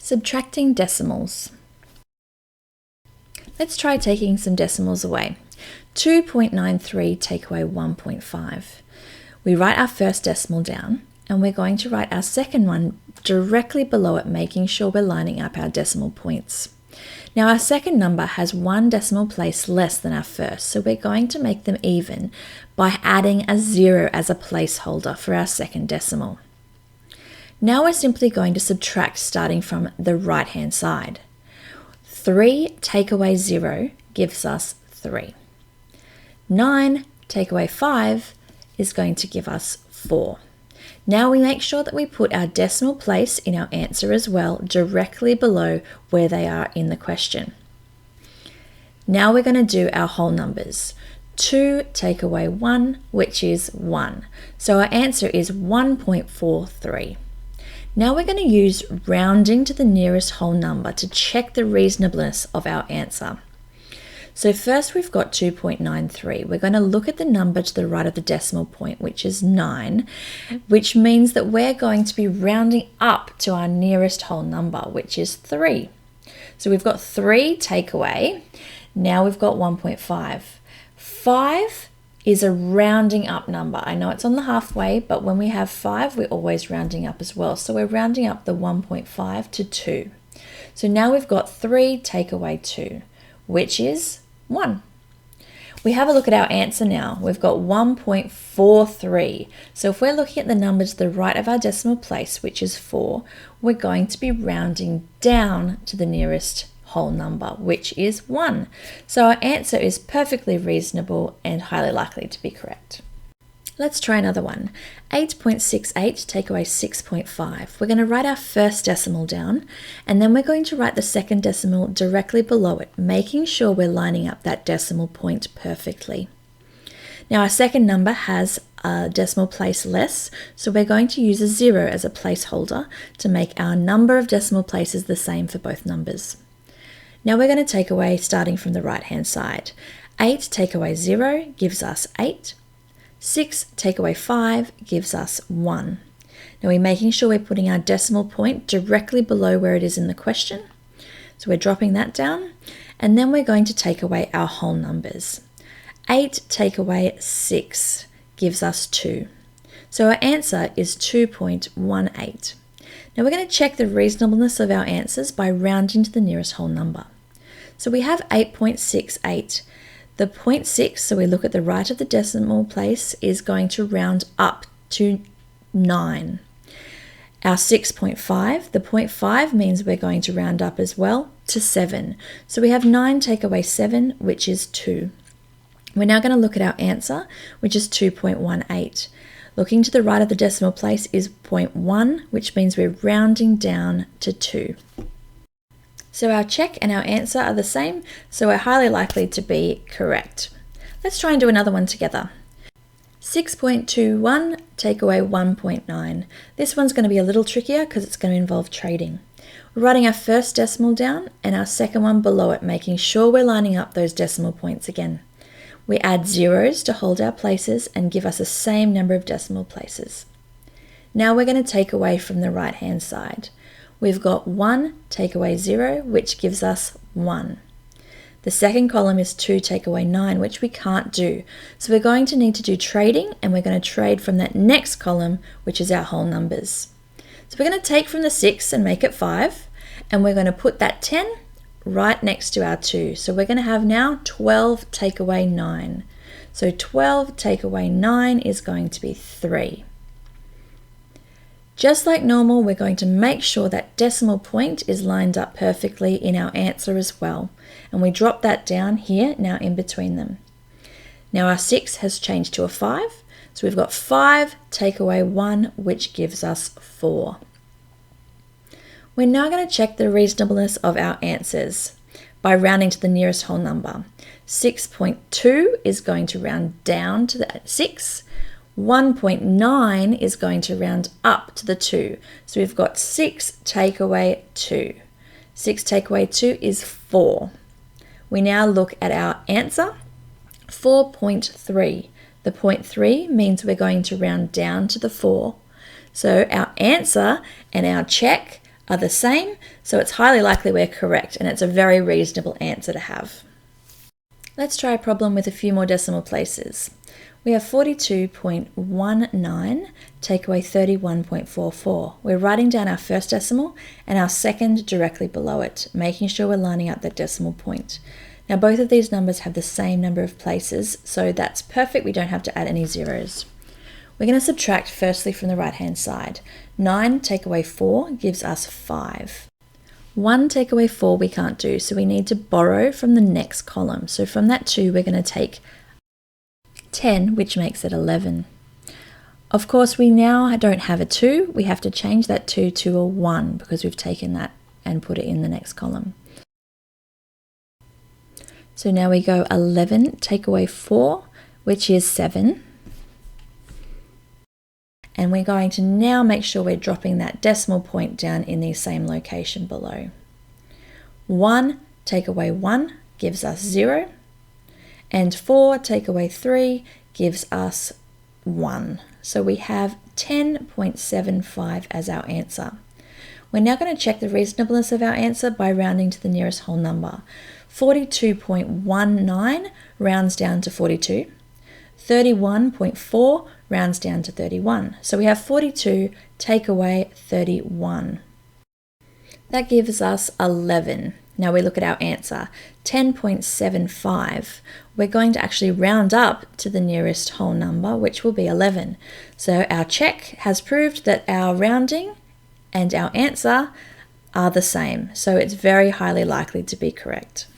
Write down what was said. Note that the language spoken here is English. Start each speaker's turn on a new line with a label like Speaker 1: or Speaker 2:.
Speaker 1: Subtracting decimals. Let's try taking some decimals away. 2.93 take away 1.5. We write our first decimal down and we're going to write our second one directly below it, making sure we're lining up our decimal points. Now our second number has one decimal place less than our first, so we're going to make them even by adding a 0 as a placeholder for our second decimal. Now we're simply going to subtract starting from the right hand side. 3 take away 0 gives us 3. 9 take away 5 is going to give us 4. Now we make sure that we put our decimal place in our answer as well, directly below where they are in the question. Now we're going to do our whole numbers. 2 take away 1, which is 1. So our answer is 1.43. Now we're going to use rounding to the nearest whole number to check the reasonableness of our answer. So first we've got 2.93. We're going to look at the number to the right of the decimal point, which is 9, which means that we're going to be rounding up to our nearest whole number, which is 3. So we've got 3 take away. Now we've got 1.5. 5 is a rounding up number. I know it's on the halfway, but when we have 5, we're always rounding up as well. So we're rounding up the 1.5 to 2. So now we've got 3 take away 2, which is 1. We have a look at our answer now. We've got 1.43. So if we're looking at the number to the right of our decimal place, which is 4, we're going to be rounding down to the nearest whole number, which is 1. So our answer is perfectly reasonable and highly likely to be correct. Let's try another one. 8.68 take away 6.5. We're going to write our first decimal down and then we're going to write the second decimal directly below it, making sure we're lining up that decimal point perfectly. Now our second number has a decimal place less, so we're going to use a 0 as a placeholder to make our number of decimal places the same for both numbers. Now we're going to take away starting from the right hand side. 8 take away 0 gives us 8. 6 take away 5 gives us 1. Now we're making sure we're putting our decimal point directly below where it is in the question. So we're dropping that down and then we're going to take away our whole numbers. 8 take away 6 gives us 2. So our answer is 2.18. Now we're going to check the reasonableness of our answers by rounding to the nearest whole number. So we have 8.68. The 0.6, so we look at the right of the decimal place, is going to round up to 9. Our 6.5, the 0.5 means we're going to round up as well to 7. So we have 9 take away 7, which is 2. We're now going to look at our answer, which is 2.18. Looking to the right of the decimal place is 0.1, which means we're rounding down to 2. So our check and our answer are the same, so we're highly likely to be correct. Let's try and do another one together. 6.21 take away 1.9. This one's going to be a little trickier because it's going to involve trading. We're writing our first decimal down and our second one below it, making sure we're lining up those decimal points again. We add zeros to hold our places and give us the same number of decimal places. Now we're going to take away from the right hand side. We've got 1 take away 0, which gives us 1. The second column is 2 take away 9, which we can't do. So we're going to need to do trading, and we're going to trade from that next column, which is our whole numbers. So we're going to take from the 6 and make it 5, and we're going to put that 10 right next to our 2. So we're going to have now 12 take away 9. So 12 take away 9 is going to be 3. Just like normal, we're going to make sure that decimal point is lined up perfectly in our answer as well. And we drop that down here now in between them. Now our 6 has changed to a 5. So we've got 5 take away 1, which gives us 4. We're now going to check the reasonableness of our answers by rounding to the nearest whole number. 6.2 is going to round down to the 6. 1.9 is going to round up to the 2. So we've got 6 take away 2. 6 take away 2 is 4. We now look at our answer, 4.3. The 0.3 means we're going to round down to the 4. So our answer and our check are the same, so it's highly likely we're correct, and it's a very reasonable answer to have. Let's try a problem with a few more decimal places. We have 42.19 take away 31.44. We're writing down our first decimal and our second directly below it, making sure we're lining up that decimal point. Now both of these numbers have the same number of places, so that's perfect. We don't have to add any zeros. We're going to subtract firstly from the right hand side. 9 take away 4 gives us 5. 1 take away 4 we can't do, so we need to borrow from the next column. So from that 2 we're going to take 10, which makes it 11. Of course we now don't have a 2, we have to change that 2 to a 1 because we've taken that and put it in the next column. So now we go 11 take away 4, which is 7. And we're going to now make sure we're dropping that decimal point down in the same location below. 1 take away 1 gives us 0, and 4 take away 3 gives us 1. So we have 10.75 as our answer. We're now going to check the reasonableness of our answer by rounding to the nearest whole number. 42.19 rounds down to 42. 31.4 rounds down to 31. So we have 42 take away 31. That gives us 11. Now we look at our answer, 10.75. We're going to actually round up to the nearest whole number, which will be 11. So our check has proved that our rounding and our answer are the same. So it's very highly likely to be correct.